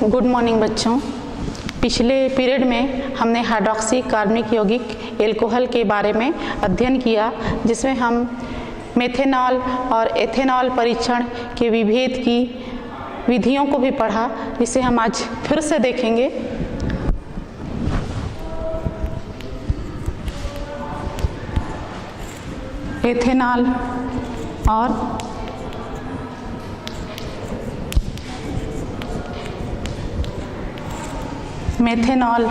Good morning बच्चों। पिछले period में हमने हाइड्रोक्सी कार्बनिक यौगिक एल्कोहल के बारे में अध्ययन किया, जिसमें हम मेथेनॉल और एथेनॉल परीक्षण के विभेद की विधियों को भी पढ़ा, जिसे हम आज फिर से देखेंगे। एथेनॉल और मेथेनॉल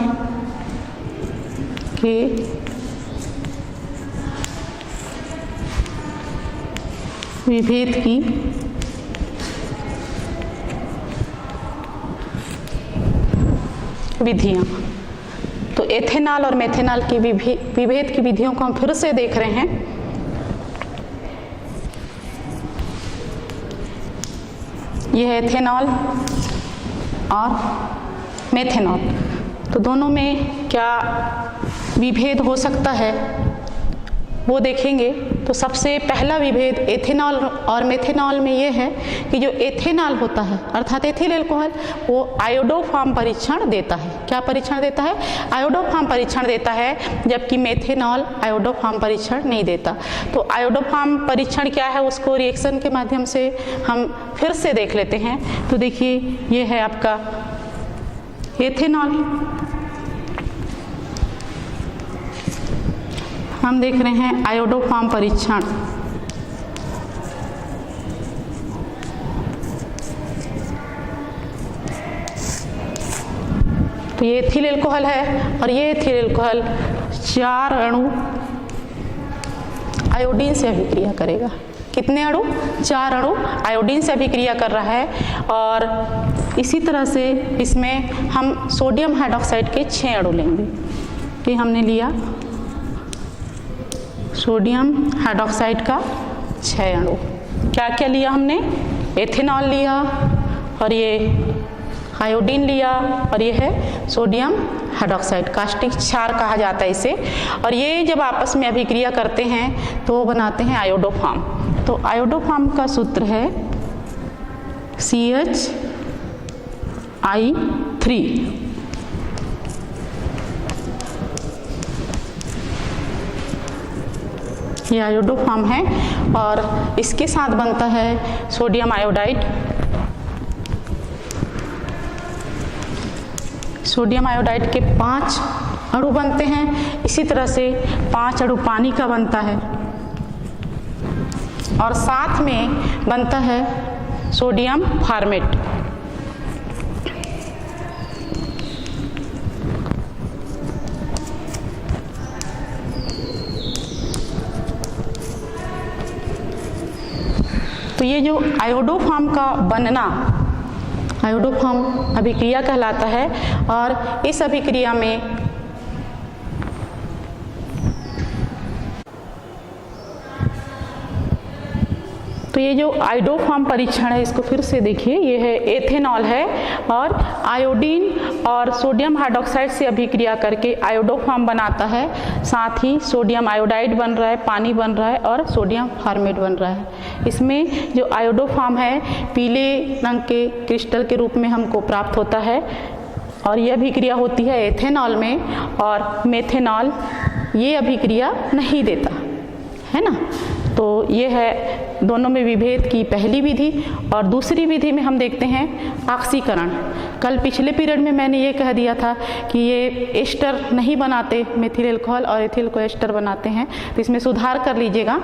के विभेद की विधियां। तो एथेनॉल और मेथेनॉल की विभेद की विधियों को हम फिर से देख रहे हैं। यह है एथेनॉल और मेथेनॉल। तो दोनों में क्या विभेद हो सकता है वो देखेंगे। तो सबसे पहला विभेद एथेनॉल और मेथेनॉल में ये है कि जो एथेनॉल होता है अर्थात एथिल अल्कोहल, वो आयोडोफॉर्म परीक्षण देता है। क्या परीक्षण देता है? आयोडोफॉर्म परीक्षण देता है, जबकि मेथेनॉल आयोडोफॉर्म परीक्षण नहीं देता। तो आयोडोफॉर्म परीक्षण क्या है, उसको रिएक्शन के माध्यम से हम फिर से देख लेते हैं। तो देखिए, ये है आपका एथेनॉल। हम देख रहे हैं आयोडोफॉर्म परीक्षण। तो ये एथिल अल्कोहल है और ये एथिल अल्कोहल 4 अणु आयोडीन से अभिक्रिया करेगा। कितने अणु? 4 अणु आयोडीन से अभिक्रिया कर रहा है। और इसी तरह से इसमें हम सोडियम हाइड्रोक्साइड के 6 अणु लेंगे। ये हमने लिया सोडियम हाइड्रोक्साइड का 6 अणु। क्या क्या लिया हमने? एथेनॉल लिया और ये आयोडीन लिया और ये है सोडियम हाइड्रोक्साइड, कास्टिक क्षार कहा जाता है इसे। और ये जब आपस में अभिक्रिया करते हैं तो वो बनाते हैं आयोडोफॉर्म। तो आयोडोफॉर्म का सूत्र है CH3। ये आयोडोफॉर्म है और इसके साथ बनता है सोडियम आयोडाइड। सोडियम आयोडाइड के 5 अणु बनते हैं। इसी तरह से 5 अणु पानी का बनता है और साथ में बनता है सोडियम फॉर्मेट। तो ये जो आयोडोफॉर्म का बनना आयोडोफॉर्म अभिक्रिया कहलाता है। और इस अभिक्रिया में तो ये जो आयोडोफॉर्म परीक्षण है, इसको फिर से देखिए। ये है एथेनॉल है और आयोडीन और सोडियम हाइड्रोक्साइड से अभिक्रिया करके आयोडोफॉर्म बनाता है। साथ ही सोडियम आयोडाइड बन रहा है, पानी बन रहा है और सोडियम फॉर्मेट बन रहा है। इसमें जो आयोडोफॉर्म है पीले रंग के क्रिस्टल के रूप में हमको प्राप्त होता है और यह अभिक्रिया होती है एथेनॉल में। और मेथेनॉल ये अभिक्रिया नहीं देता है ना। तो ये है दोनों में विभेद की पहली विधि। और दूसरी विधि में हम देखते हैं ऑक्सीकरण। कल पिछले पीरियड में मैंने ये कह दिया था कि ये एस्टर नहीं बनाते, मेथिल अल्कोहल और एथिल को एस्टर बनाते हैं। तो इसमें सुधार कर लीजिएगा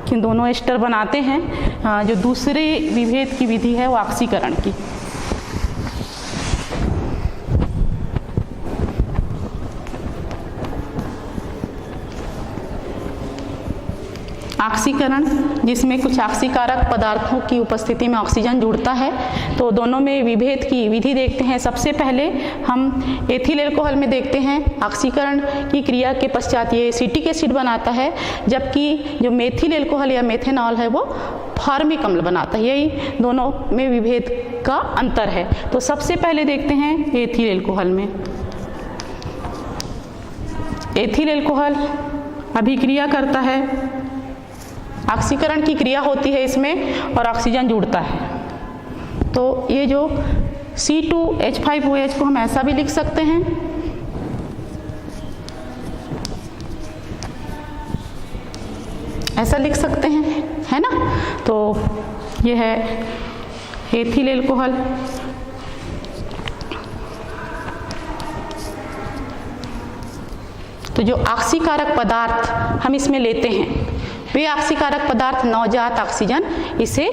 कि दोनों एस्टर बनाते हैं। जो दूसरी विभेद की विधि है वो ऑक्सीकरण की। ऑक्सीकरण, जिसमें कुछ ऑक्सीकारक पदार्थों की उपस्थिति में ऑक्सीजन जुड़ता है। तो दोनों में विभेद की विधि देखते हैं। सबसे पहले हम एथिल अल्कोहल में देखते हैं ऑक्सीकरण की क्रिया के पश्चात ये एसिटिक एसिड बनाता है, जबकि जो मेथिल अल्कोहल या मेथेनॉल है वो फॉर्मिक अम्ल बनाता है। यही दोनों में विभेद का अंतर है। तो सबसे पहले देखते हैं एथिल अल्कोहल में। एथिल अल्कोहल अभिक्रिया करता है, ऑक्सीकरण की क्रिया होती है इसमें और ऑक्सीजन जुड़ता है। तो ये जो C2H5OH को हम ऐसा भी लिख सकते हैं, ऐसा लिख सकते हैं, है ना। तो ये है एथिल एल्कोहल। तो जो ऑक्सीकारक पदार्थ हम इसमें लेते हैं वे ऑक्सीकारक पदार्थ नवजात ऑक्सीजन इसे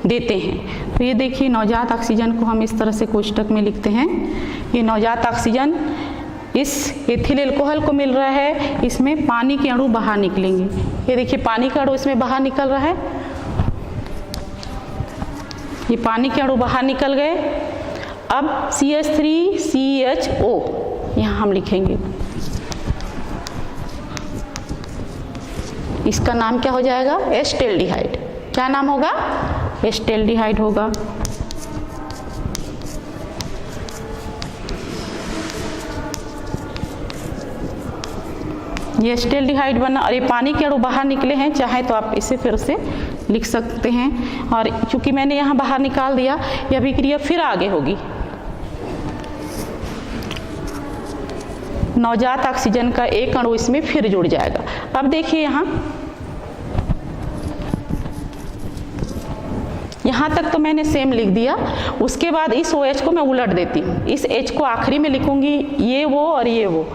देते हैं। तो ये देखिए नवजात ऑक्सीजन को हम इस तरह से कोष्टक में लिखते हैं। ये नवजात ऑक्सीजन इस एथिल एल्कोहल को मिल रहा है, इसमें पानी के अणु बाहर निकलेंगे। ये देखिए पानी का अणु इसमें बाहर निकल रहा है, ये पानी के अणु बाहर निकल गए। अब CH3CHO यहाँ हम लिखेंगे, इसका नाम क्या हो जाएगा, एस्टेल्डिहाइड। क्या नाम होगा, एस्टेल्डिहाइड होगा। ये एस्टेल्डिहाइड बना और ये पानी के अणु बाहर निकले हैं, चाहे तो आप इसे फिर से लिख सकते हैं। और चूंकि मैंने यहाँ बाहर निकाल दिया, यह अभिक्रिया फिर आगे होगी। नवजात ऑक्सीजन का एक अणु इसमें फिर जुड़ जाएगा। अब देखिए यहाँ तक तो मैंने सेम लिख दिया। उसके बाद इस OH को मैं उलट देती हूँ, इस H को आखिरी में लिखूंगी, ये वो और ये वो,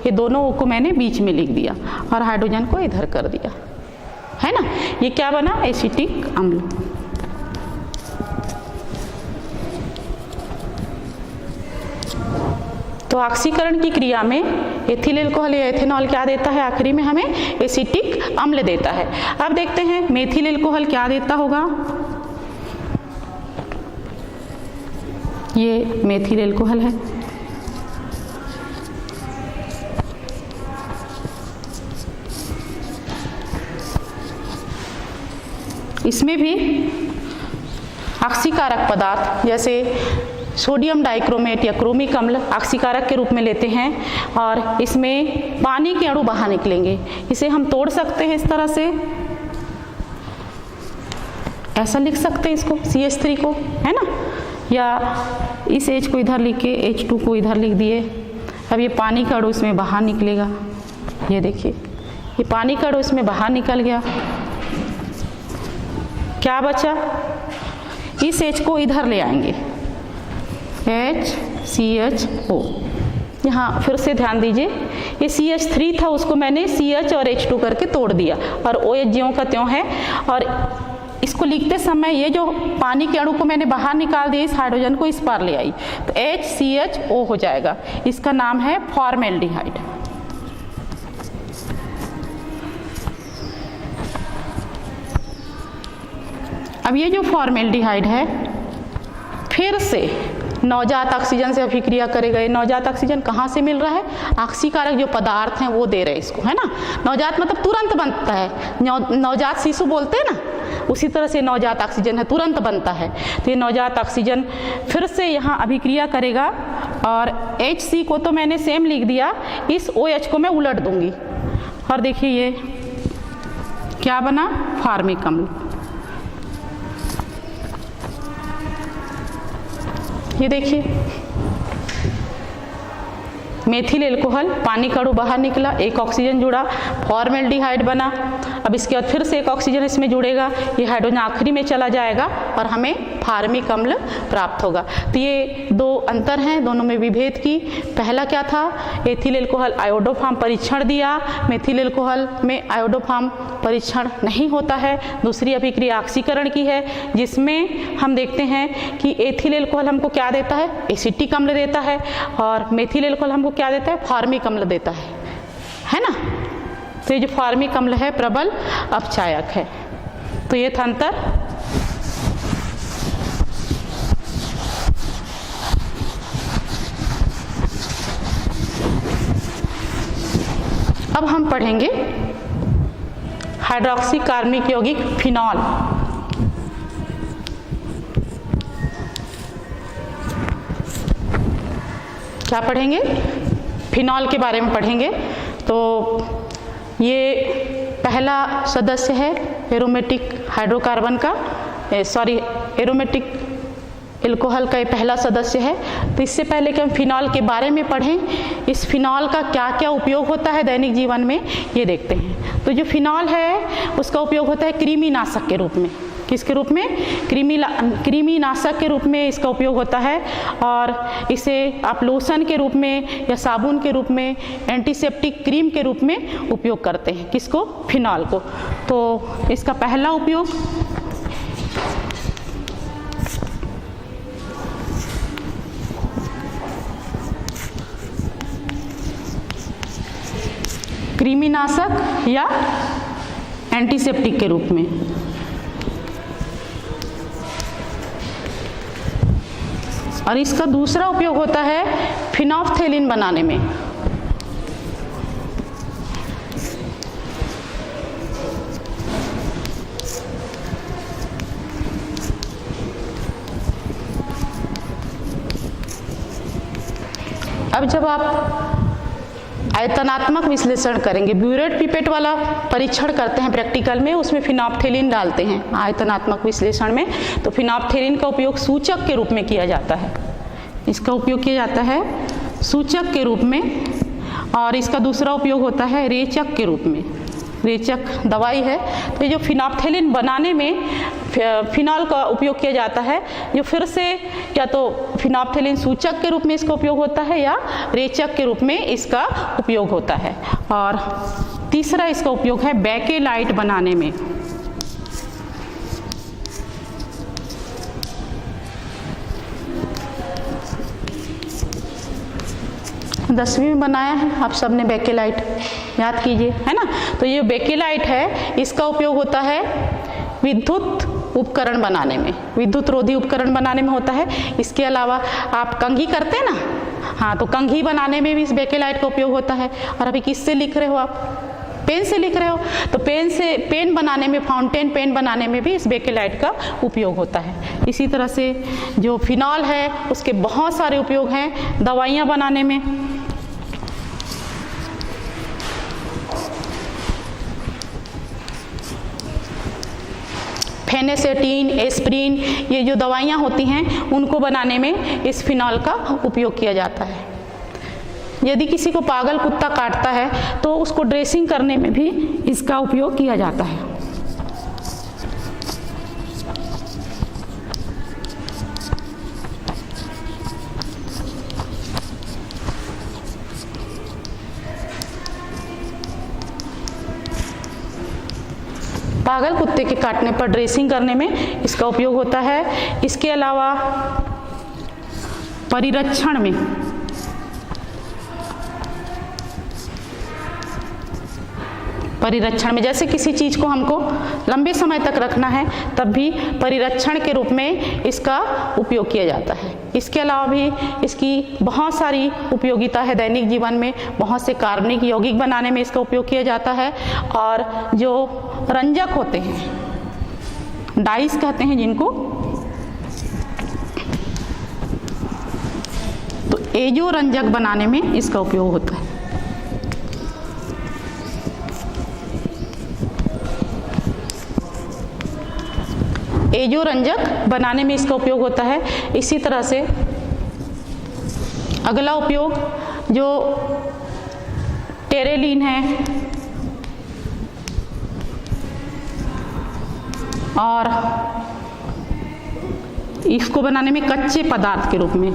ये दोनों को मैंने बीच में लिख दिया और हाइड्रोजन को इधर कर दिया, है ना। ये क्या बना, एसिटिक अम्ल। तो ऑक्सीकरण की क्रिया में एथिल एल्कोहल या एथेनॉल क्या देता है, आखिरी में हमें एसिटिक अम्ल देता है। अब देखते हैं मेथिल एल्कोहल क्या देता होगा। ये मेथिल एल्कोहल है, इसमें भी ऑक्सीकारक पदार्थ जैसे सोडियम डाइक्रोमेट या क्रोमिक अम्ल ऑक्सीकारक के रूप में लेते हैं और इसमें पानी के अणु बाहर निकलेंगे। इसे हम तोड़ सकते हैं इस तरह से, ऐसा लिख सकते हैं इसको CH3 को, है ना, या इस H को इधर लिख के H2 को इधर लिख दिए। अब ये पानी का अणु इसमें बाहर निकलेगा, ये देखिए ये पानी का अणु इसमें बाहर निकल गया। क्या बचा, इस H को इधर ले आएंगे, HCHO। यहाँ फिर से ध्यान दीजिए, ये CH3 था, उसको मैंने CH और H2 करके तोड़ दिया और OH ज्यों का त्यों है। और इसको लिखते समय ये जो पानी के अणु को मैंने बाहर निकाल दिया, इस हाइड्रोजन को इस पार ले आई, तो HCHO हो जाएगा। इसका नाम है फॉर्मेल्डिहाइड। अब ये जो फॉर्मेल्डिहाइड है फिर से नवजात ऑक्सीजन से अभिक्रिया करेगा। ये नवजात ऑक्सीजन कहाँ से मिल रहा है, ऑक्सीकारक जो पदार्थ हैं वो दे रहे हैं इसको, है ना। नवजात मतलब तुरंत बनता है, नवजात शिशु बोलते हैं ना, उसी तरह से नवजात ऑक्सीजन है, तुरंत बनता है। तो ये नवजात ऑक्सीजन फिर से यहाँ अभिक्रिया करेगा और HC को तो मैंने सेम लिख दिया, इस OH को मैं उलट दूंगी और देखिए ये क्या बना, फार्मिक अम्ल। ये देखिए मेथिल एल्कोहल, पानी का अणु बाहर निकला, एक ऑक्सीजन जुड़ा, फॉर्मेल्डिहाइड बना। अब इसके बाद फिर से एक ऑक्सीजन इसमें जुड़ेगा, ये हाइड्रोजन आखिरी में चला जाएगा और हमें फार्मिक अम्ल प्राप्त होगा। तो ये दो अंतर हैं दोनों में विभेद की। पहला क्या था, एथिल एल्कोहल आयोडोफॉर्म परीक्षण दिया, मेथिल एल्कोहल में आयोडोफॉर्म परीक्षण नहीं होता है। दूसरी अभिक्रिया ऑक्सीकरण की है जिसमें हम देखते हैं कि एथिल एल्कोहल हमको क्या देता है, एसिटिक अम्ल देता है और मेथिल एल्कोहल हमको क्या देता है, फार्मिक अम्ल देता है ना। तो ये जो फार्मिक अम्ल है प्रबल अपचायक है। तो ये था अंतर। अब हम पढ़ेंगे हाइड्रोक्सी कार्बनिक यौगिक फिनॉल। क्या पढ़ेंगे, फिनॉल के बारे में पढ़ेंगे। तो ये पहला सदस्य है एरोमेटिक हाइड्रोकार्बन का, एरोमेटिक एल्कोहल का ये पहला सदस्य है। तो इससे पहले कि हम फिनॉल के बारे में पढ़ें, इस फिनॉल का क्या क्या उपयोग होता है दैनिक जीवन में, ये देखते हैं। तो जो फिनॉल है उसका उपयोग होता है कृमिनाशक के रूप में। किसके रूप में? कृमिनाशक के रूप में इसका उपयोग होता है। और इसे आप लोशन के रूप में या साबुन के रूप में, एंटीसेप्टिक क्रीम के रूप में उपयोग करते हैं। किसको? फिनॉल को। तो इसका पहला उपयोग कृमिनाशक या एंटीसेप्टिक के रूप में। और इसका दूसरा उपयोग होता है फिनोल्फ्थेलिन बनाने में। अब जब आप आयतनात्मक विश्लेषण करेंगे, ब्यूरेट पिपेट वाला परीक्षण करते हैं प्रैक्टिकल में, उसमें फिनोल्फ्थेलिन डालते हैं आयतनात्मक विश्लेषण में। तो फिनोल्फ्थेलिन का उपयोग सूचक के रूप में किया जाता है। इसका उपयोग किया जाता है सूचक के रूप में। और इसका दूसरा उपयोग होता है रेचक के रूप में। रेचक दवाई है। तो ये जो फिनोल्फ्थेलिन बनाने में फिनॉल का उपयोग किया जाता है, जो फिर से या तो फिनोल्फ्थेलिन सूचक के रूप में इसका उपयोग होता है या रेचक के रूप में इसका उपयोग होता है। और तीसरा इसका उपयोग है बेकेलाइट बनाने में। 10वीं में बनाया है आप सबने बेकेलाइट, याद कीजिए, है ना। तो ये बेकेलाइट है, इसका उपयोग होता है विद्युत उपकरण बनाने में, विद्युत रोधी उपकरण बनाने में होता है। इसके अलावा आप कंघी करते हैं ना, हाँ, तो कंघी बनाने में भी इस बेकेलाइट का उपयोग होता है। और अभी किससे लिख रहे हो आप? पेन से लिख रहे हो, तो पेन से पेन बनाने में, फाउंटेन पेन बनाने में भी इस बेकेलाइट का उपयोग होता है। इसी तरह से जो फिनॉल है उसके बहुत सारे उपयोग हैं दवाइयाँ बनाने में। फेनेसेटीन, एस्प्रिन, ये जो दवाइयाँ होती हैं उनको बनाने में इस फिनॉल का उपयोग किया जाता है। यदि किसी को पागल कुत्ता काटता है तो उसको ड्रेसिंग करने में भी इसका उपयोग किया जाता है। पागल कुत्ते के काटने पर ड्रेसिंग करने में इसका उपयोग होता है। इसके अलावा परिरक्षण में, जैसे किसी चीज़ को हमको लंबे समय तक रखना है तब भी परिरक्षण के रूप में इसका उपयोग किया जाता है। इसके अलावा भी इसकी बहुत सारी उपयोगिता है दैनिक जीवन में, बहुत से कार्बनिक यौगिक बनाने में इसका उपयोग किया जाता है। और जो रंजक होते हैं, डाइस कहते हैं जिनको, तो एजो रंजक बनाने में इसका उपयोग होता है। एजो रंजक बनाने में इसका उपयोग होता है। इसी तरह से अगला उपयोग जो टेरेलिन है और इसको बनाने में कच्चे पदार्थ के रूप में,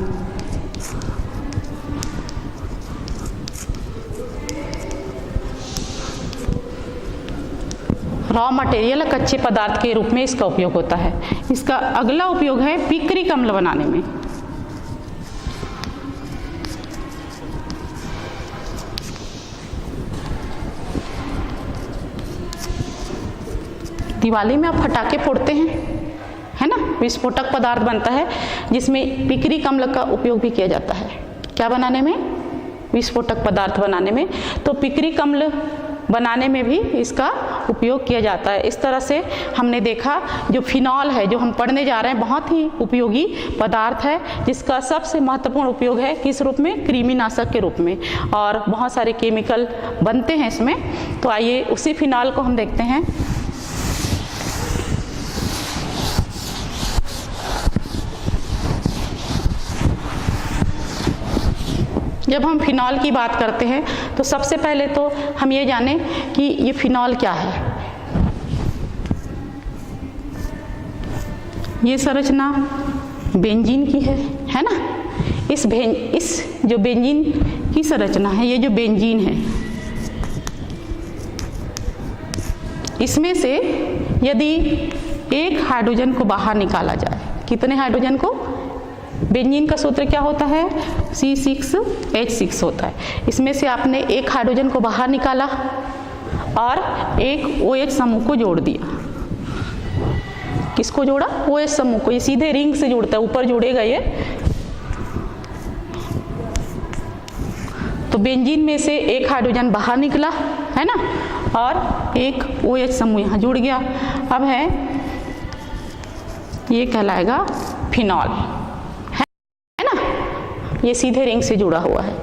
रॉ मटेरियल, कच्चे पदार्थ के रूप में इसका उपयोग होता है। इसका अगला उपयोग है पिक्रिक अम्ल बनाने में। दिवाली में आप फटाके फोड़ते हैं, है ना, विस्फोटक पदार्थ बनता है जिसमें पिक्रिक अम्ल का उपयोग भी किया जाता है। क्या बनाने में? विस्फोटक पदार्थ बनाने में। तो पिक्रिक अम्ल बनाने में भी इसका उपयोग किया जाता है। इस तरह से हमने देखा जो फिनॉल है, जो हम पढ़ने जा रहे हैं, बहुत ही उपयोगी पदार्थ है जिसका सबसे महत्वपूर्ण उपयोग है किस रूप में? कृमिनाशक के रूप में। और बहुत सारे केमिकल बनते हैं इसमें। तो आइए उसी फिनॉल को हम देखते हैं। जब हम फिनॉल की बात करते हैं तो सबसे पहले तो हम ये जानें कि ये फिनॉल क्या है। ये संरचना बेंजीन की है ना। इस जो बेंजीन की संरचना है, ये जो बेंजीन है, इसमें से यदि एक हाइड्रोजन को बाहर निकाला जाए, कितने हाइड्रोजन को? बेंजीन का सूत्र क्या होता है? C6H6 होता है। इसमें से आपने एक हाइड्रोजन को बाहर निकाला और एक OH समूह को जोड़ दिया। किसको जोड़ा? OH समूह को। ये सीधे रिंग से जुड़ता है, ऊपर जुड़ेगा ये। तो बेंजीन में से एक हाइड्रोजन बाहर निकला है ना, और एक OH समूह यहाँ जुड़ गया। अब है ये कहलाएगा फिनॉल, है ना। ये सीधे रिंग से जुड़ा हुआ है।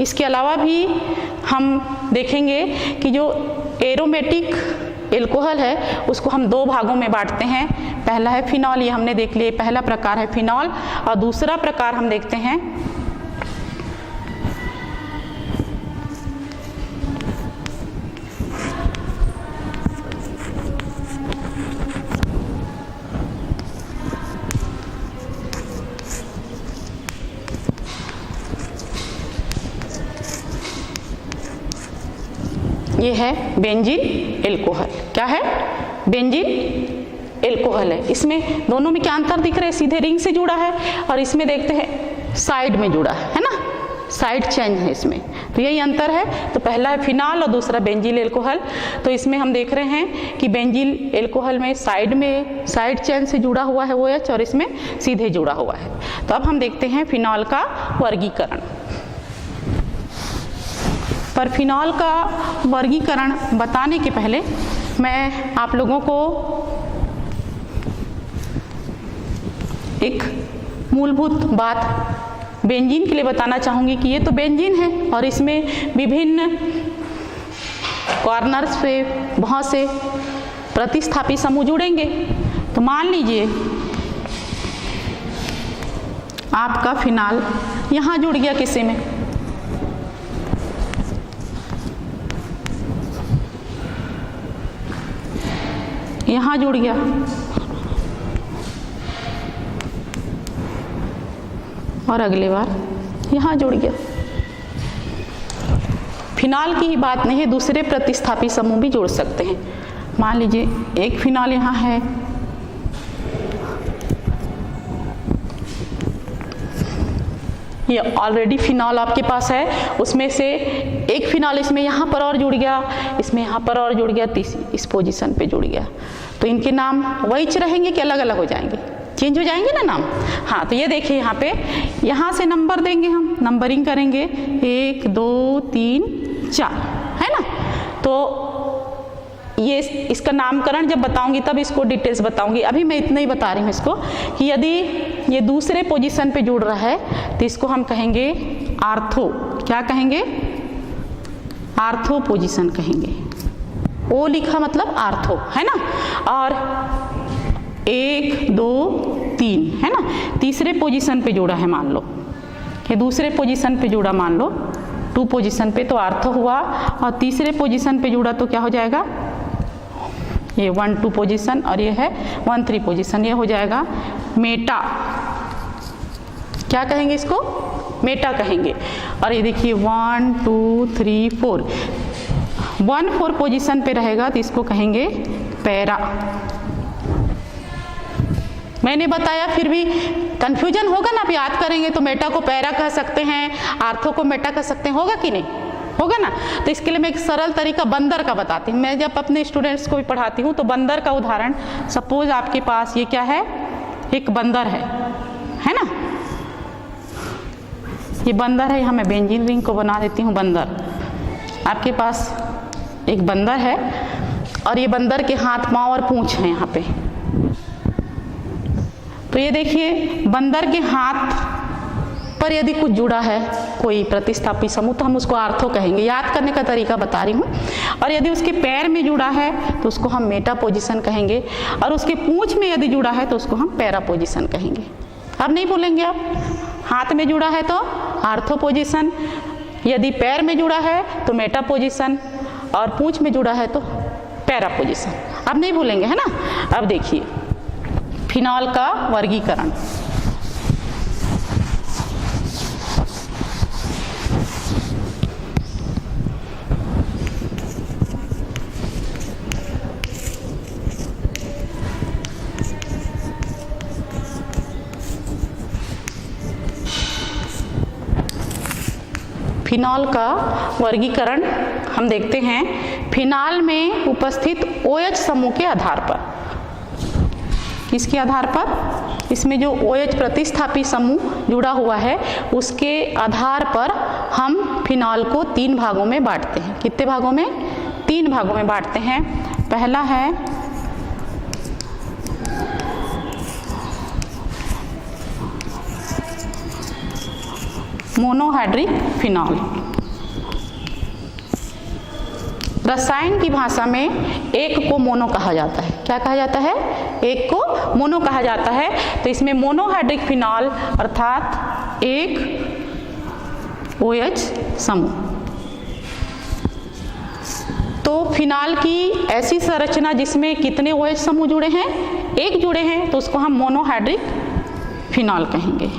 इसके अलावा भी हम देखेंगे कि जो एरोमेटिक एल्कोहल है उसको हम दो भागों में बांटते हैं। पहला है फिनॉल, ये हमने देख लिया, पहला प्रकार है फिनॉल। और दूसरा प्रकार हम देखते हैं ये है बेंजीन एल्कोहल। क्या है? बेंजीन एल्कोहल है। इसमें दोनों में क्या अंतर दिख रहा है? सीधे रिंग से जुड़ा है, और इसमें देखते हैं साइड में जुड़ा है ना, साइड चेंज है इसमें। तो यही अंतर है। तो पहला है फिनॉल और दूसरा बेंजीन एल्कोहल। तो इसमें हम देख रहे हैं कि बेंजीन एल्कोहल में साइड चेन से जुड़ा हुआ है OH, और इसमें सीधे जुड़ा हुआ है। तो अब हम देखते हैं फिनॉल का वर्गीकरण। पर फिनॉल का वर्गीकरण बताने के पहले मैं आप लोगों को एक मूलभूत बात बेंजीन के लिए बताना चाहूँगी कि ये तो बेंजीन है और इसमें विभिन्न कॉर्नर्स पे बहुत से प्रतिस्थापी समूह जुड़ेंगे। तो मान लीजिए आपका फिनॉल यहाँ जुड़ गया, किसी में यहाँ जुड़ गया, और अगली बार यहाँ जुड़ गया। फिनॉल की ही बात नहीं है, दूसरे प्रतिस्थापी समूह भी जोड़ सकते हैं। मान लीजिए एक फिनॉल यहाँ है, ये ऑलरेडी फिनॉल आपके पास है, उसमें से एक फिनॉल इसमें यहाँ पर और जुड़ गया, इसमें यहाँ पर और जुड़ गया, इस पोजीशन पे जुड़ गया। तो इनके नाम वही रहेंगे कि अलग अलग हो जाएंगे? चेंज हो जाएंगे ना नाम। हाँ, तो ये देखिए यहाँ पे, यहाँ से नंबर देंगे, हम नंबरिंग करेंगे 1 2 3 4, है ना। तो ये इसका नामकरण जब बताऊंगी तब इसको डिटेल्स बताऊंगी। अभी मैं इतना ही बता रही हूँ इसको कि यदि ये दूसरे पोजीशन पे जुड़ रहा है तो इसको हम कहेंगे आर्थो। क्या कहेंगे? आर्थो पोजीशन कहेंगे। ओ लिखा मतलब आर्थो, है ना। और 1 2 3, है ना, तीसरे पोजीशन पे जुड़ा है, मान लो ये दूसरे पोजीशन पे जुड़ा, मान लो 2 पोजीशन पे, तो आर्थो हुआ। और तीसरे पोजीशन पे जुड़ा तो क्या हो जाएगा? ये 1 2 पोजीशन, और ये है 1 3 पोजीशन, ये हो जाएगा मेटा। क्या कहेंगे इसको? मेटा कहेंगे। और ये देखिए 1 2 3 4, 1 4 पोजीशन पे रहेगा तो इसको कहेंगे पैरा। मैंने बताया, फिर भी कंफ्यूजन होगा ना, आप याद करेंगे तो मेटा को पैरा कह सकते हैं, आर्थो को मेटा कह सकते हैं, होगा कि नहीं? होगा ना। तो इसके लिए मैं एक सरल तरीका बंदर का बताती हूँ। मैं जब अपने स्टूडेंट्स को भी पढ़ाती हूँ तो बंदर का उदाहरण, सपोज आपके पास ये क्या है? एक बंदर है ना। ये बंदर है, यहाँ मैं बेंजीन रिंग को बना देती हूँ बंदर। आपके पास एक बंदर है और ये बंदर के हाथ पाँव और पूँछ है यहाँ पे। तो ये देखिए बंदर के हाथ पर यदि कुछ जुड़ा है, कोई प्रतिस्थापी समूह, तो हम उसको आर्थो कहेंगे। याद करने का तरीका बता रही हूँ। और यदि उसके पैर में जुड़ा है तो उसको हम मेटा पोजीशन कहेंगे, और उसके पूंछ में यदि जुड़ा है तो उसको हम पैरा पोजीशन कहेंगे। अब नहीं बोलेंगे आप? हाथ में जुड़ा है तो आर्थो पोजीशन, यदि पैर में जुड़ा है तो मेटा पोजीशन और पूंछ में जुड़ा है तो पैरा पोजीशन। अब नहीं भूलेंगे, है ना। अब देखिए फिनॉल का वर्गीकरण। फिनॉल का वर्गीकरण हम देखते हैं फिनॉल में उपस्थित OH समूह के आधार पर। किसके आधार पर? इसमें जो OH प्रतिस्थापी समूह जुड़ा हुआ है उसके आधार पर हम फिनॉल को 3 भागों में बांटते हैं। कितने भागों में? 3 भागों में बांटते हैं। पहला है मोनोहाइड्रिक फिनॉल। रसायन की भाषा में एक को मोनो कहा जाता है। क्या कहा जाता है? एक को मोनो कहा जाता है। तो इसमें मोनोहाइड्रिक फिनॉल अर्थात एक OH समूह। तो फिनॉल की ऐसी संरचना जिसमें कितने OH समूह जुड़े हैं? एक जुड़े हैं, तो उसको हम मोनोहाइड्रिक फिनॉल कहेंगे।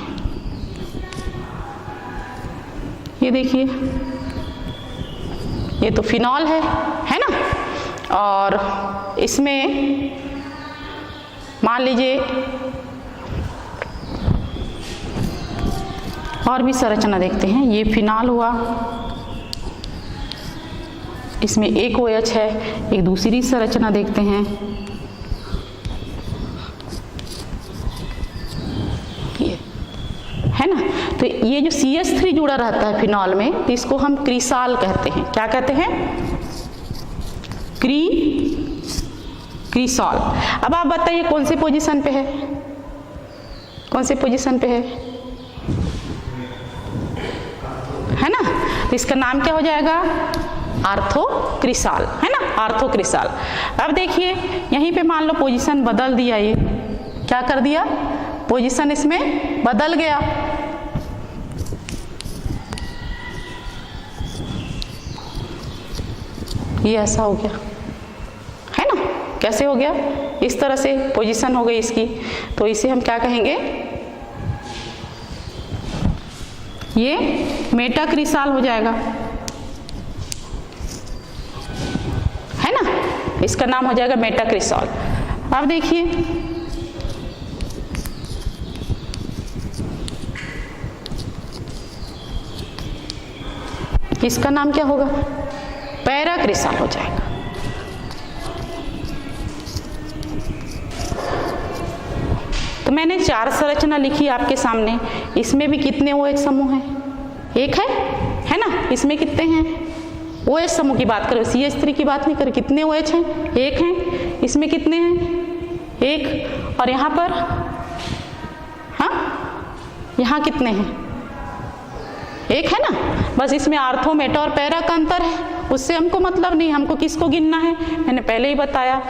ये देखिए, ये तो फिनॉल है ना। और इसमें मान लीजिए और भी संरचना देखते हैं। ये फिनॉल हुआ, इसमें एक OH है। एक दूसरी संरचना देखते हैं, ये है ना। तो ये जो CH3 जुड़ा रहता है फिनॉल में, इसको हम क्रिसाल कहते हैं। क्या कहते हैं? क्रिसॉल। अब आप बताइए कौन से पोजीशन पे है? कौन से पोजीशन पे है ना। तो इसका नाम क्या हो जाएगा? आर्थोक्रिसाल, है ना, आर्थोक्रिसाल। अब देखिए यहीं पे मान लो पोजीशन बदल दिया, ये क्या कर दिया? पोजीशन इसमें बदल गया। ये ऐसा हो गया, है ना। कैसे हो गया? इस तरह से पोजीशन हो गई इसकी। तो इसे हम क्या कहेंगे? ये मेटाक्रिसाल हो जाएगा, है ना। इसका नाम हो जाएगा मेटाक्रिसाल। अब देखिए इसका नाम क्या होगा? पैराक्रिसाल हो जाएगा। तो मैंने 4 संरचना लिखी आपके सामने। इसमें भी कितने OH समूह हैं? एक है ना। इसमें कितने हैं? OH समूह की बात करें, CH3 की बात नहीं करें। कितने OH हैं? एक हैं। इसमें कितने हैं? एक। और यहाँ पर, हाँ, यहाँ कितने हैं? एक है ना। बस इसमें आर्थो, मेटा और पैरा का अंतर है, उससे हमको मतलब नहीं। हमको किसको गिनना है? मैंने पहले ही बताया,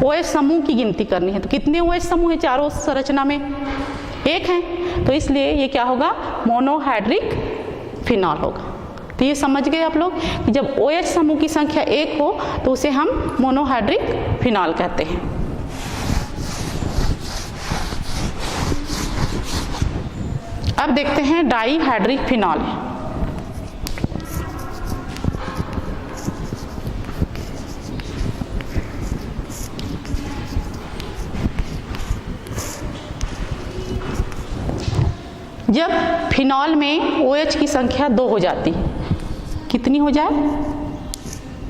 OH समूह की गिनती करनी है। तो कितने OH समूह है चारों संरचना में? एक है। तो इसलिए ये क्या होगा? मोनोहाइड्रिक फिनॉल होगा। तो ये समझ गए आप लोग कि जब OH समूह की संख्या एक हो तो उसे हम मोनोहाइड्रिक फिनॉल कहते हैं। अब देखते हैं डाईहाइड्रिक फिनॉल। जब फिनॉल में OH की संख्या 2 हो जाती है, कितनी हो जाए?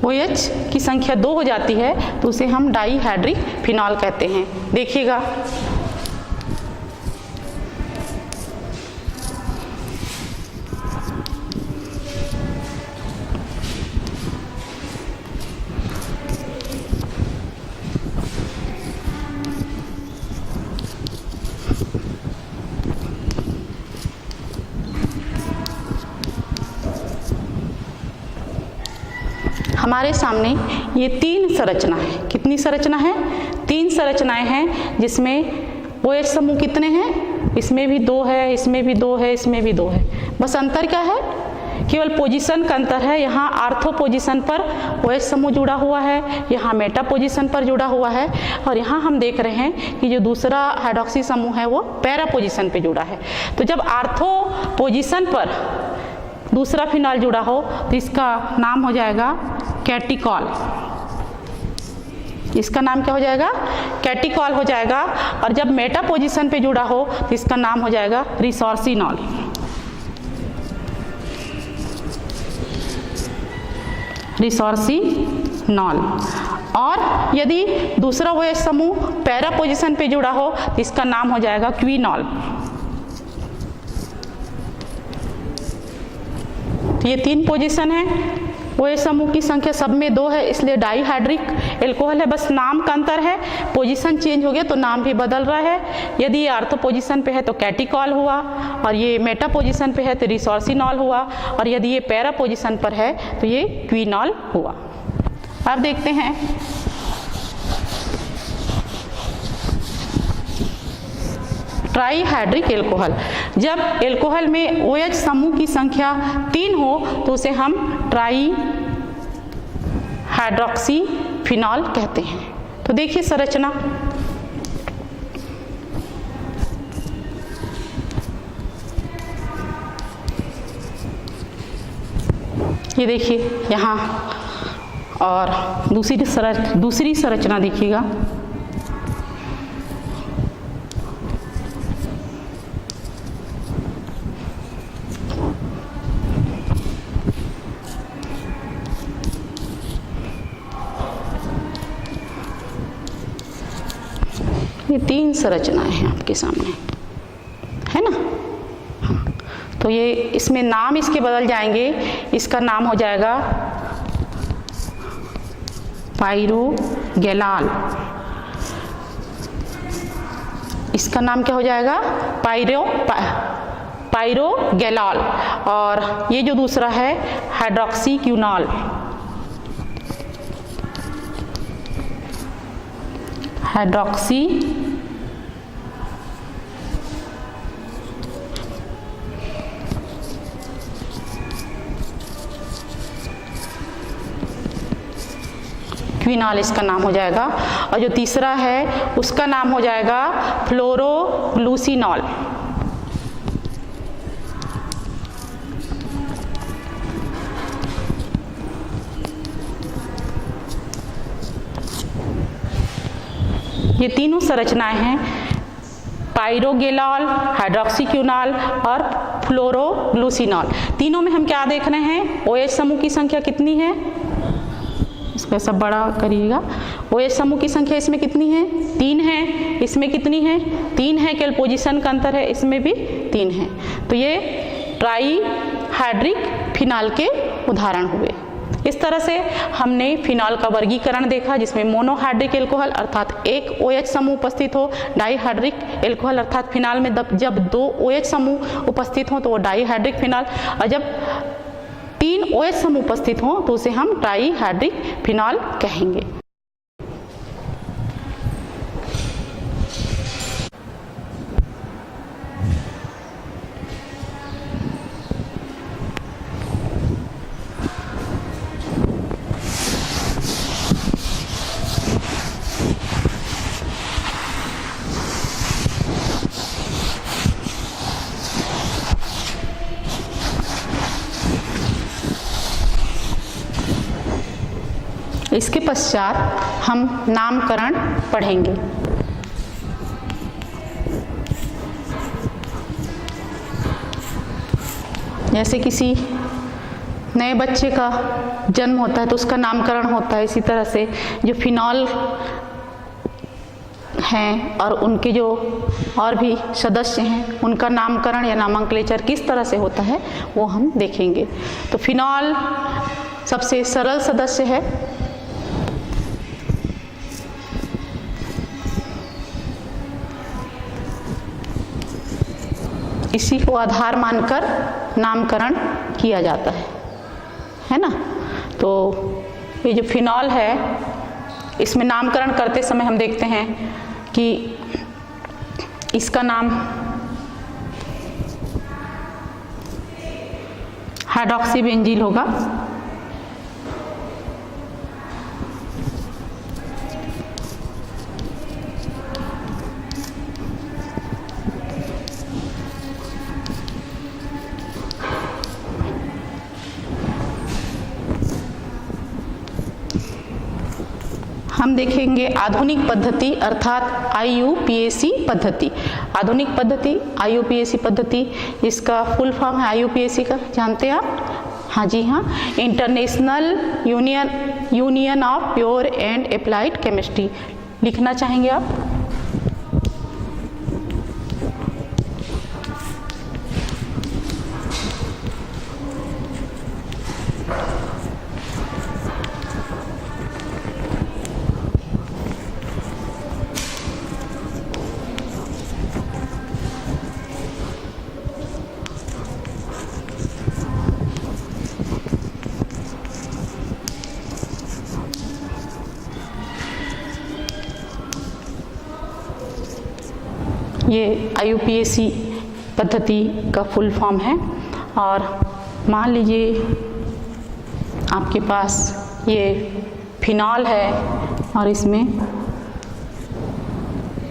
OH की संख्या 2 हो जाती है तो उसे हम डाईहाइड्रिक फिनॉल कहते हैं। देखिएगा हमारे सामने ये 3 संरचना है। कितनी संरचना है? 3 संरचनाएं हैं जिसमें OH समूह कितने हैं? इसमें भी 2 है, इसमें भी 2 है, इसमें भी 2 है। बस अंतर क्या है? केवल पोजीशन का अंतर है। यहाँ आर्थो पोजीशन पर OH समूह जुड़ा हुआ है, यहाँ मेटा पोजीशन पर जुड़ा हुआ है, और यहाँ हम देख रहे हैं कि जो दूसरा हाइड्रोक्सी समूह है वो पैरा पोजीशन पे जुड़ा है। तो जब आर्थो पोजीशन पर दूसरा फिनॉल जुड़ा हो तो इसका नाम हो जाएगा कैटिकॉल। इसका नाम क्या हो जाएगा? कैटिकॉल हो जाएगा। और जब मेटा पोजीशन पे जुड़ा हो तो इसका नाम हो जाएगा रिसोर्सिनॉल। रिसोर्सिनॉल। और यदि दूसरा OH समूह पैरा पोजीशन पे जुड़ा हो तो इसका नाम हो जाएगा क्विनॉल। तो ये 3 पोजीशन है। OH समूह की संख्या सब में 2 है, इसलिए डाईहाइड्रिक एल्कोहल है। बस नाम का अंतर है, पोजीशन चेंज हो गया तो नाम भी बदल रहा है। यदि ये आर्थो पोजीशन पे है तो कैटिकॉल हुआ, और ये मेटा पोजीशन पे है तो रिसोर्सिनॉल हुआ, और यदि ये पैरा पोजीशन पर है तो ये क्विनॉल हुआ। अब देखते हैं ट्राईहाइड्रिक एल्कोहल। जब एल्कोहल में OH समूह की संख्या 3 हो तो उसे हम ट्राई हाइड्रोक्सी फिनॉल कहते हैं। तो देखिए संरचना, ये देखिए यहाँ, और दूसरी संरचना देखिएगा। ये 3 संरचनाएं हैं आपके सामने, है ना? हाँ। तो ये इसमें नाम इसके बदल जाएंगे। इसका नाम हो जाएगा पाइरोगैलाल। इसका नाम क्या हो जाएगा? पाइरोगैलाल। और ये जो दूसरा है हाइड्रोक्सी क्विनॉल। हाइड्रोक्सी क्विनॉल इसका नाम हो जाएगा। और जो तीसरा है उसका नाम हो जाएगा फ्लोरोग्लूसिनॉल। ये तीनों संरचनाएं हैं, पाइरोगैलाल, हाइड्रोक्सीक्विनॉल और फ्लोरोग्लूसिनॉल। तीनों में हम क्या देख रहे हैं? OH समूह की संख्या कितनी है? इसको सब बड़ा करिएगा। OH समूह की संख्या इसमें कितनी है? 3 है। इसमें कितनी है? 3 है। केवल पोजीशन का अंतर है, इसमें भी 3 है। तो ये ट्राईहाइड्रिक फिनॉल के उदाहरण हुए। इस तरह से हमने फिनॉल का वर्गीकरण देखा, जिसमें मोनोहाइड्रिक एल्कोहल अर्थात एक OH समूह उपस्थित हो, डाईहाइड्रिक एल्कोहल अर्थात फिनॉल में जब 2 OH समूह उपस्थित हो तो वो डाईहाइड्रिक फिनॉल, और जब 3 OH समूह उपस्थित हो तो उसे हम ट्राईहाइड्रिक फिनॉल कहेंगे। इसके पश्चात हम नामकरण पढ़ेंगे। जैसे किसी नए बच्चे का जन्म होता है तो उसका नामकरण होता है, इसी तरह से जो फिनॉल हैं और उनके जो और भी सदस्य हैं उनका नामकरण या नामंक्लेचर किस तरह से होता है वो हम देखेंगे। तो फिनॉल सबसे सरल सदस्य है। इसी को आधार मानकर नामकरण किया जाता है ना। तो ये जो फिनॉल है इसमें नामकरण करते समय हम देखते हैं कि इसका नाम हाइड्रॉक्सी बेंजील होगा। हम देखेंगे आधुनिक पद्धति अर्थात IUPAC पद्धति। आधुनिक पद्धति IUPAC पद्धति, इसका फुल फॉर्म है IUPAC का, जानते हैं आप? हाँ जी हाँ, international union of pure and applied chemistry. लिखना चाहेंगे आप? ये IUPAC पद्धति का फुल फॉर्म है। और मान लीजिए आपके पास ये फिनॉल है और इसमें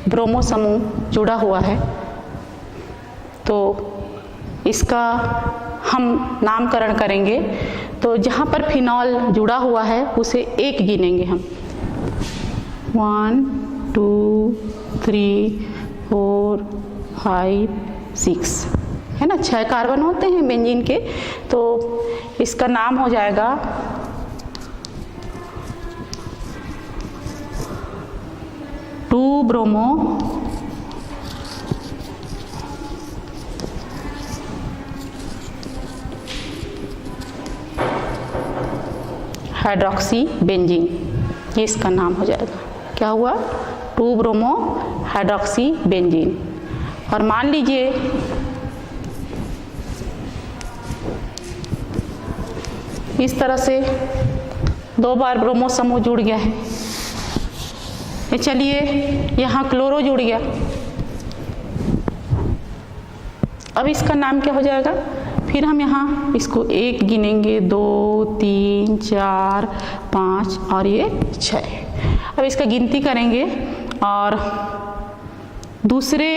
ब्रोमो समूह जुड़ा हुआ है, तो इसका हम नामकरण करेंगे। तो जहाँ पर फिनॉल जुड़ा हुआ है उसे एक गिनेंगे हम, 1 2 3 4 5 6, है ना, 6 कार्बन होते हैं बेंजीन के। तो इसका नाम हो जाएगा टू ब्रोमो हाइड्रॉक्सी बेंजीन, ये इसका नाम हो जाएगा। क्या हुआ? 2 ब्रोमो हाइड्रॉक्सी बेंजीन। और मान लीजिए इस तरह से 2 बार ब्रोमो समूह जुड़ गया है। चलिए यहाँ क्लोरो जुड़ गया, अब इसका नाम क्या हो जाएगा? फिर हम यहाँ इसको 1 गिनेंगे, 2 3 4 5 और ये 6। अब इसका गिनती करेंगे और दूसरे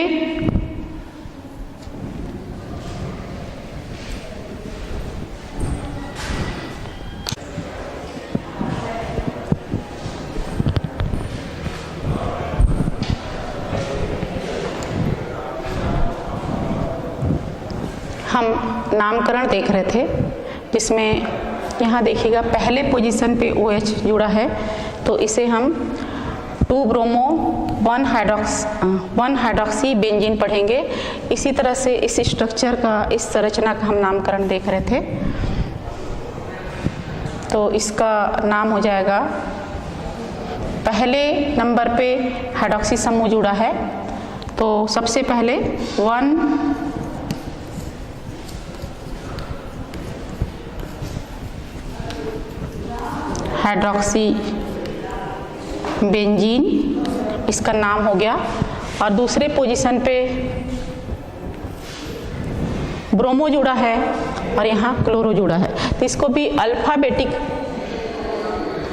हम नामकरण देख रहे थे, जिसमें यहाँ देखिएगा पहले पोजीशन पे OH जुड़ा है, तो इसे हम 2 ब्रोमो 1 हाइड्रॉक्सी बेंजीन पढ़ेंगे। इसी तरह से इस स्ट्रक्चर का, इस संरचना का हम नामकरण देख रहे थे। तो इसका नाम हो जाएगा, पहले नंबर पे हाइड्रॉक्सी समूह जुड़ा है, तो सबसे पहले 1 हाइड्रॉक्सी बेंजीन, इसका नाम हो गया। और दूसरे पोजीशन पे ब्रोमो जुड़ा है और यहाँ क्लोरो जुड़ा है, तो इसको भी अल्फाबेटिक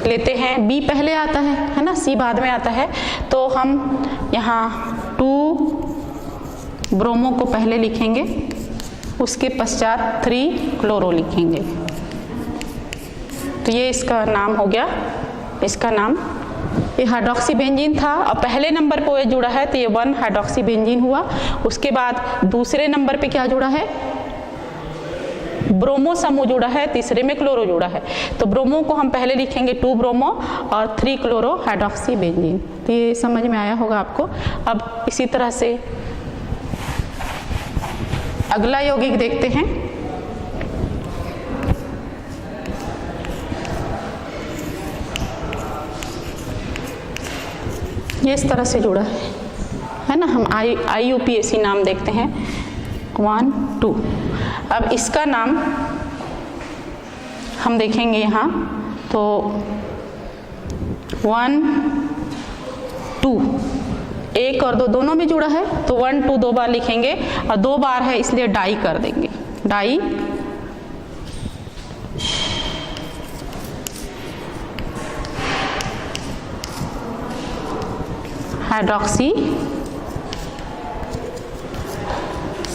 लेते हैं। B पहले आता है ना, C बाद में आता है। तो हम यहाँ 2 ब्रोमो को पहले लिखेंगे, उसके पश्चात 3 क्लोरो लिखेंगे। तो ये इसका नाम हो गया, इसका नाम ये हाइड्रॉक्सी बेंजीन था। और पहले नंबर पे OH जुड़ा है, तो ये 1 हाइड्रॉक्सी बेंजीन हुआ। उसके बाद दूसरे नंबर पे क्या जुड़ा है? ब्रोमो समूह जुड़ा है, तीसरे में क्लोरो जुड़ा है। तो ब्रोमो को हम पहले लिखेंगे 2 ब्रोमो और 3 क्लोरो हाइड्रॉक्सी बेंजीन। तो ये समझ में आया होगा आपको। अब इसी तरह से अगला यौगिक देखते हैं। ये इस तरह से जुड़ा है ना, हम IUPAC नाम देखते हैं, 1 2। अब इसका नाम हम देखेंगे यहाँ, तो 1 2, 1 और 2 दोनों में जुड़ा है, तो 1 2 2 बार लिखेंगे, और 2 बार है इसलिए डाई कर देंगे, डाई हाइड्रोक्सी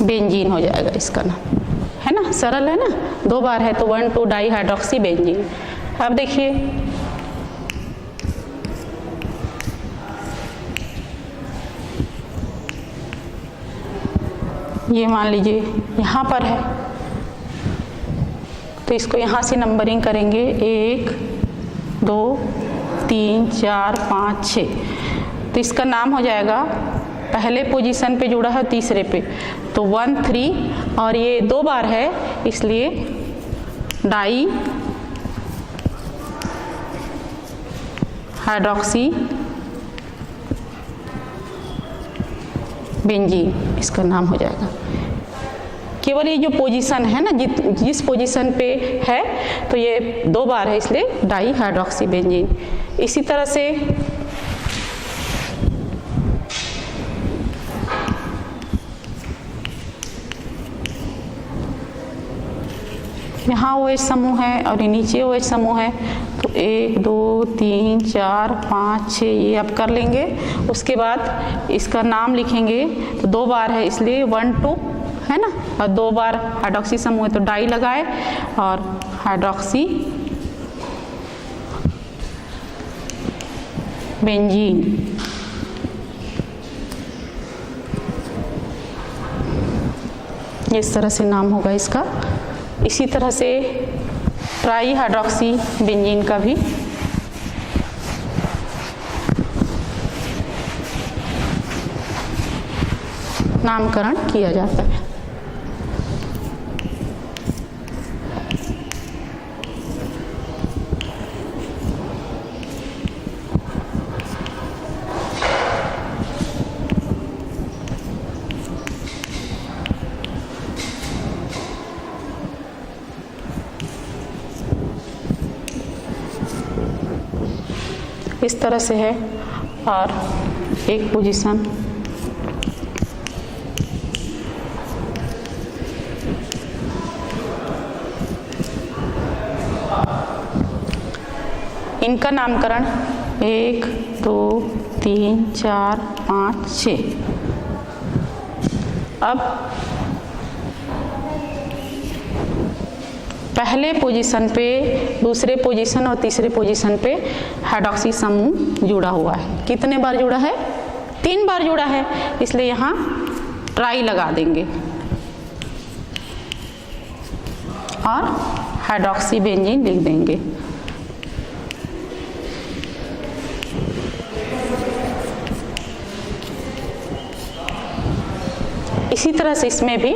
बेंजीन हो जाएगा इसका नाम, है ना, सरल है ना, 2 बार है तो 1,2 डाई हाइड्रोक्सी बेंजीन। अब देखिए ये मान लीजिए यहाँ पर है तो इसको यहाँ से नंबरिंग करेंगे 1 2 3 4 5 6, तो इसका नाम हो जाएगा, पहले पोजीशन पे जुड़ा है तीसरे पे तो 1 3 और ये 2 बार है इसलिए डाई हाइड्रोक्सी बेंजीन इसका नाम हो जाएगा। केवल ये जो पोजीशन है ना, जिस पोजीशन पे है तो ये 2 बार है इसलिए डाई हाइड्रोक्सी बेंजीन। इसी तरह से यहाँ OH समूह है और नीचे OH समूह है तो 1 2 3 4 5 6 ये अब कर लेंगे। उसके बाद इसका नाम लिखेंगे तो 2 बार है इसलिए 1 2 है ना, और 2 बार हाइड्रोक्सी समूह है तो डाई लगाए और हाइड्रोक्सी बेंजीन। इस तरह से नाम होगा इसका। इसी तरह से ट्राई हाइड्रोक्सी बेंजीन का भी नामकरण किया जाता है। इस तरह से है और एक पोजीशन इनका नामकरण 1 2 3 4 5 6। अब पहले पोजीशन पे, दूसरे पोजीशन और तीसरे पोजीशन पे हाइड्रोक्सी समूह जुड़ा हुआ है। कितने बार जुड़ा है? 3 बार जुड़ा है इसलिए यहाँ ट्राई लगा देंगे और हाइड्रोक्सी बेंजीन लिख देंगे। इसी तरह से इसमें भी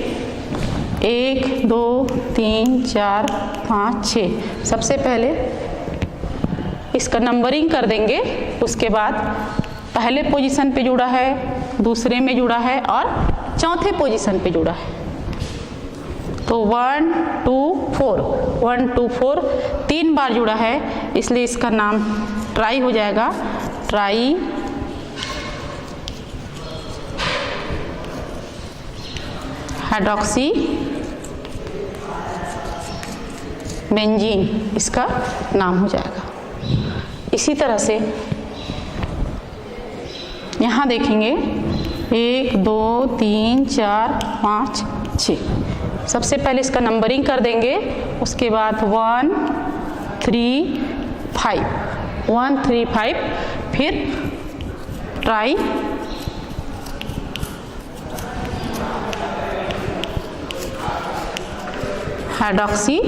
1 2 3 4 5 6 सबसे पहले इसका नंबरिंग कर देंगे। उसके बाद पहले पोजीशन पे जुड़ा है, दूसरे में जुड़ा है और चौथे पोजीशन पे जुड़ा है तो 1 2 4 1 2 4 3 बार जुड़ा है इसलिए इसका नाम ट्राई हो जाएगा। ट्राई हाइड्रोक्सी बेंजीन इसका नाम हो जाएगा। इसी तरह से यहाँ देखेंगे 1 2 3 4 5 6 सबसे पहले इसका नंबरिंग कर देंगे। उसके बाद 1 3 5 1 3 5 फिर ट्राई हाइड्रोक्सी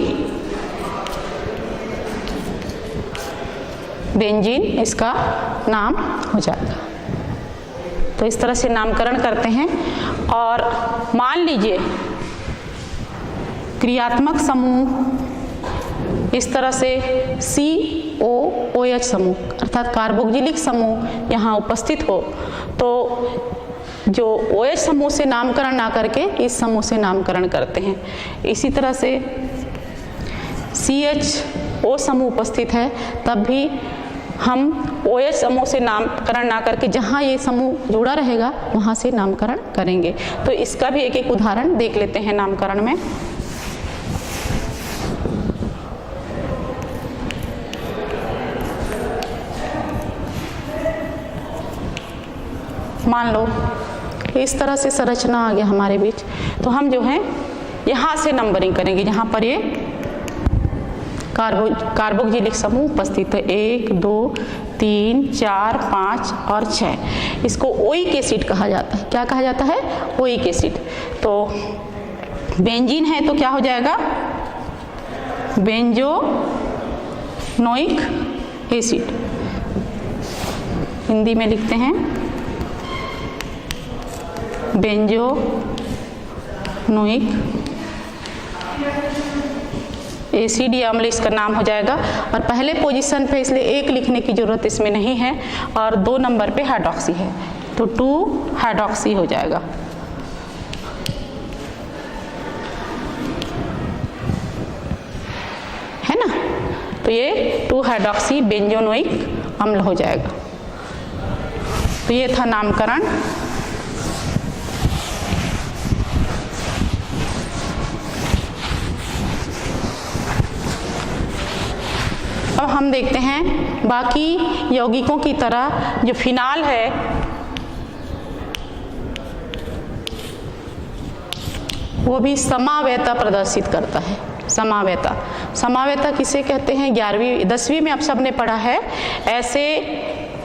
बेंजीन इसका नाम हो जाएगा। तो इस तरह से नामकरण करते हैं। और मान लीजिए क्रियात्मक समूह इस तरह से COOH समूह अर्थात कार्बोक्जिलिक समूह यहाँ उपस्थित हो तो जो OH समूह से नामकरण ना करके इस समूह से नामकरण करते हैं। इसी तरह से CHO समूह उपस्थित है तब भी हम OH समूह से नामकरण ना करके जहाँ ये समूह जुड़ा रहेगा वहाँ से नामकरण करेंगे। तो इसका भी एक एक उदाहरण देख लेते हैं नामकरण में। मान लो इस तरह से संरचना आ गया हमारे बीच, तो हम जो है यहाँ से नंबरिंग करेंगे। जहाँ पर ये कार्बोक्जिलिक समूह उपस्थित है 1 2 3 4 5 और 6, इसको ओइक एसिड कहा जाता है। क्या कहा जाता है? Oic acid. तो बेंजीन है तो क्या हो जाएगा? बेंजोनोइक एसिड, हिंदी में लिखते हैं बेंजोनोइक एसिड, या अम्ल इसका नाम हो जाएगा। और पहले पोजीशन पे इसलिए 1 लिखने की जरूरत इसमें नहीं है, और 2 नंबर पे हाइड्रोक्सी है तो 2 हाइड्रोक्सी हो जाएगा। है ना? तो ये 2 हाइड्रोक्सी बेंजोनोइक अम्ल हो जाएगा। तो ये था नामकरण। अब हम देखते हैं बाकी यौगिकों की तरह जो फिनाल है वो भी समावयता प्रदर्शित करता है। समावयता, समावयता किसे कहते हैं? 10वीं में आप सबने पढ़ा है, ऐसे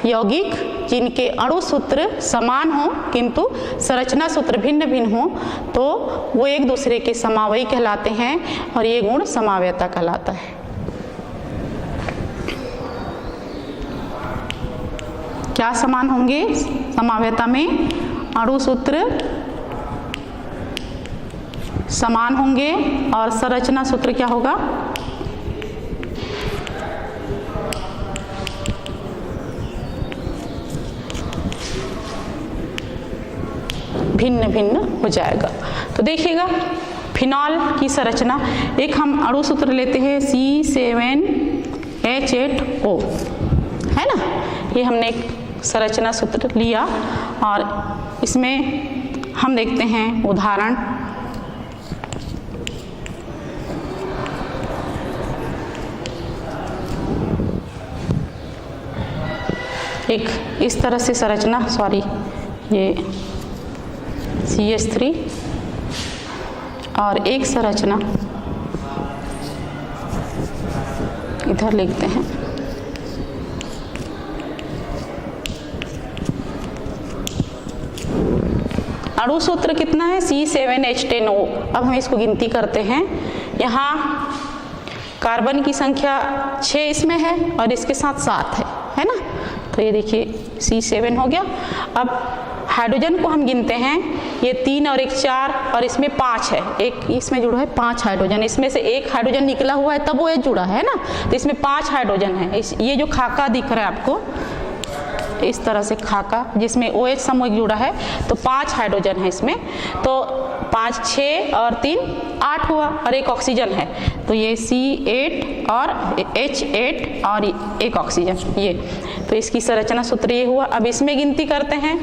यौगिक जिनके अणु सूत्र समान हो किंतु संरचना सूत्र भिन्न भिन्न हो तो वो एक दूसरे के समावयी कहलाते हैं, और ये गुण समावयता कहलाता है। क्या समान होंगे समावयता में? अणु सूत्र समान होंगे, और संरचना सूत्र क्या होगा? भिन्न भिन्न हो जाएगा। तो देखिएगा फिनॉल की संरचना, एक हम अणु सूत्र लेते हैं C7H8O, है ना? ये हमने एक संरचना सूत्र लिया, और इसमें हम देखते हैं उदाहरण। एक इस तरह से संरचना, ये CH3, और एक संरचना इधर लिखते हैं अणु सूत्र कितना है? C7H10O। अब हम इसको गिनती करते हैं। यहाँ कार्बन की संख्या 6 इसमें है और इसके साथ 7 है ना? तो ये देखिए C7 हो गया। अब हाइड्रोजन को हम गिनते हैं, ये 3 और 1 4, और इसमें 5 है। एक इसमें जुड़ा है 5 हाइड्रोजन, इसमें से एक हाइड्रोजन निकला हुआ है तब वो जुड़ा है ना, तो इसमें 5 हाइड्रोजन है। ये जो खाका दिख रहा है आपको इस तरह से खाका, जिसमें OH समूह जुड़ा है, तो 5 हाइड्रोजन है इसमें। तो 5 6 और 3 8 हुआ, और एक ऑक्सीजन है, तो ये C8 और H8 और एक ऑक्सीजन, ये तो इसकी संरचना सूत्र ये हुआ। अब इसमें गिनती करते हैं,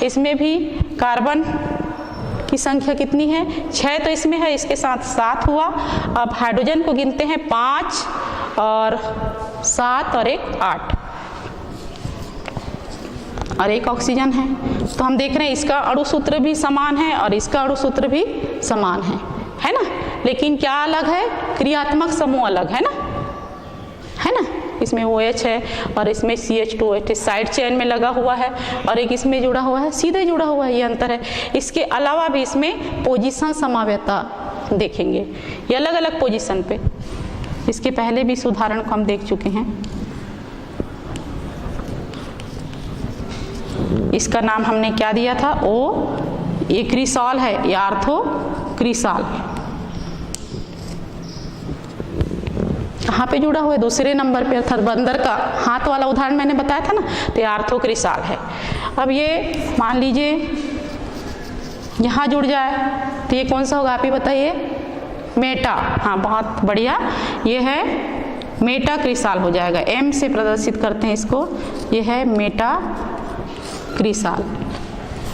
इसमें भी कार्बन की संख्या कितनी है? 6 तो इसमें है, इसके साथ 7 हुआ। अब हाइड्रोजन को गिनते हैं 5 और 7 और 1 8, और एक ऑक्सीजन है। तो हम देख रहे हैं इसका अणु सूत्र भी समान है और इसका अणु सूत्र भी समान है ना? लेकिन क्या अलग है? क्रियात्मक समूह अलग है ना, इसमें OH है और इसमें CH2OH साइड चेन में लगा हुआ है, और एक इसमें जुड़ा हुआ है, सीधे जुड़ा हुआ है, ये अंतर है। इसके अलावा भी इसमें पोजीशन समावयता देखेंगे, ये अलग अलग पोजीशन पे। इसके पहले भी इस उदाहरण को हम देख चुके हैं। इसका नाम हमने क्या दिया था? ये क्रिसॉल है, ये आर्थो क्रिसॉल। कहाँ पे जुड़ा हुआ है? दूसरे नंबर पे, अर्थात बंदर का हाथ वाला उदाहरण मैंने बताया था ना, तो ये आर्थो क्रिसॉल है। अब ये मान लीजिए यहाँ जुड़ जाए तो ये कौन सा होगा? आप ही बताइए। मेटा, हाँ बहुत बढ़िया, ये है मेटा क्रिसॉल हो जाएगा। M से प्रदर्शित करते हैं इसको, ये है मेटा क्रिसॉल।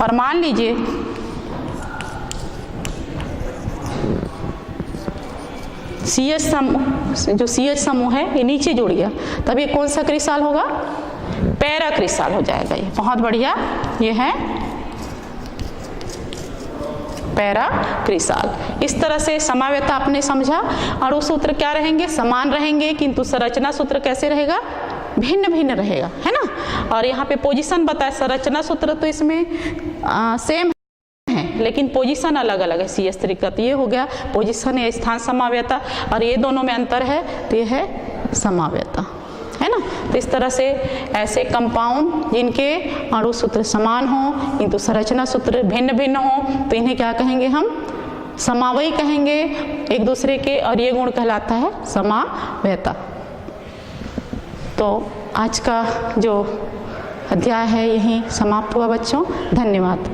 और मान लीजिए CH समूह, जो CH समूह है ये नीचे जुड़ गया, तब ये कौन सा क्रिसॉल होगा? पैरा क्रिसॉल हो जाएगा। ये बहुत बढ़िया, ये है पैराक्रिसाल। इस तरह से समाव्यता आपने समझा। अणु सूत्र क्या रहेंगे? समान रहेंगे, किंतु संरचना सूत्र कैसे रहेगा? भिन्न भिन्न रहेगा, है ना। और यहाँ पे पोजीशन बताए, संरचना सूत्र तो इसमें सेम है लेकिन पोजीशन अलग अलग है CH3 का। तो ये हो गया पोजीशन या स्थान समाव्यता, और ये दोनों में अंतर है तो ये है समाव्यता, है ना। तो इस तरह से ऐसे कंपाउंड जिनके अणु सूत्र समान हो किंतु संरचना सूत्र भिन्न भिन्न हो तो इन्हें क्या कहेंगे? हम समावयी कहेंगे एक दूसरे के, और ये गुण कहलाता है समाव्यता। तो आज का जो अध्याय है यहीं समाप्त हुआ बच्चों। धन्यवाद।